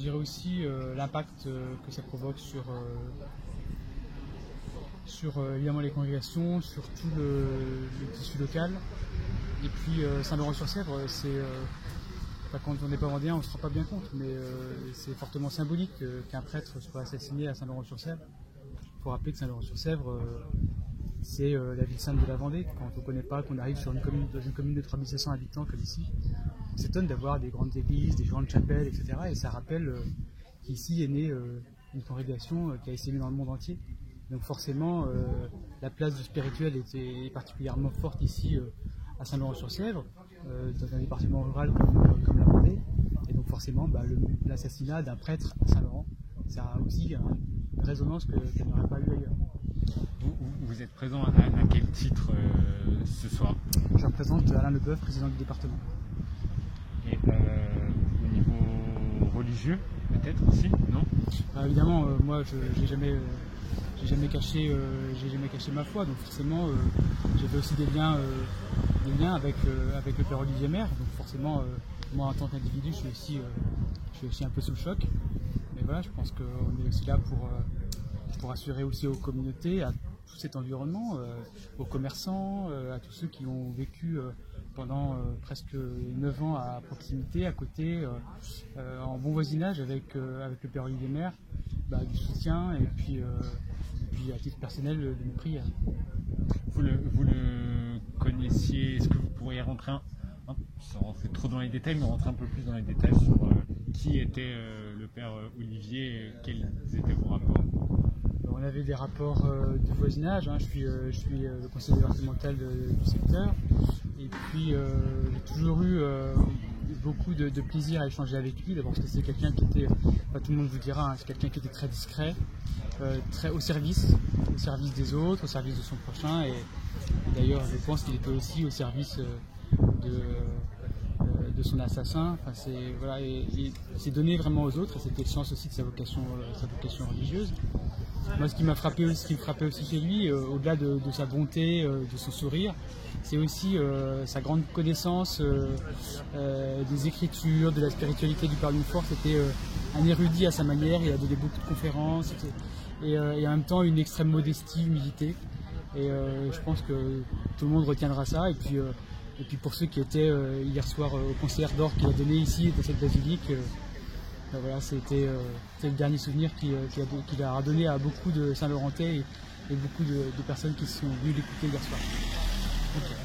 dirais aussi l'impact que ça provoque sur évidemment les congrégations, sur tout le tissu local. Et puis Saint-Laurent-sur-Sèvre, quand on n'est pas vendéen, on ne se rend pas bien compte, mais c'est fortement symbolique qu'un prêtre soit assassiné à Saint-Laurent-sur-Sèvre. Il faut rappeler que Saint-Laurent-sur-Sèvre, c'est la ville sainte de la Vendée. Quand on ne connaît pas, qu'on arrive dans une commune de 3700 habitants comme ici, on s'étonne d'avoir des grandes églises, des grandes chapelles, etc. Et ça rappelle qu'ici est née une congrégation qui a essaimé dans le monde entier. Donc forcément, la place du spirituel est particulièrement forte ici à Saint-Laurent-sur-Sèvre, dans un département rural comme la Vendée. Et donc forcément, l'assassinat d'un prêtre à Saint-Laurent, ça a aussi une résonance qu'elle n'aurait pas eu ailleurs. Vous êtes présent à quel titre ce soir? Je représente Alain Leboeuf, président du département. Et au niveau religieux, peut-être aussi, non? Évidemment, moi, j'ai jamais caché ma foi, donc forcément, j'ai fait aussi des liens avec le père Olivier Maire. Donc forcément, moi, en tant qu'individu, je suis aussi un peu sous le choc. Mais voilà, je pense qu'on est aussi là pour assurer aussi aux communautés, à tout cet environnement, aux commerçants, à tous ceux qui ont vécu pendant presque 9 ans à proximité, à côté, en bon voisinage avec le père Olivier Maire, du soutien et puis à titre personnel de mes prières. Vous le connaissiez, est-ce que vous pourriez rentrer sans rentrer trop dans les détails, mais rentrer un peu plus dans les détails sur qui était le père Olivier et quels étaient vos rapports? On avait des rapports de voisinage, je suis le conseiller départemental du secteur, et puis j'ai toujours eu beaucoup de plaisir à échanger avec lui, d'abord parce que c'est quelqu'un qui était, tout le monde vous dira, c'est quelqu'un qui était très discret, très au service des autres, au service de son prochain, et d'ailleurs je pense qu'il était aussi au service de son assassin. Il s'est donné vraiment aux autres, et c'était le sens aussi de sa vocation religieuse. Moi, ce qui me frappait aussi chez lui, au-delà de sa bonté, de son sourire, c'est aussi sa grande connaissance des écritures, de la spiritualité du Père Montfort. C'était un érudit à sa manière, il a donné beaucoup de conférences, et en même temps une extrême modestie, humilité. Et je pense que tout le monde retiendra ça. Et puis pour ceux qui étaient hier soir au concert d'or qu'il a donné ici, dans cette basilique, voilà, c'était le dernier souvenir qu'il a donné à beaucoup de Saint-Laurentais et beaucoup de personnes qui sont venues l'écouter hier soir. Okay.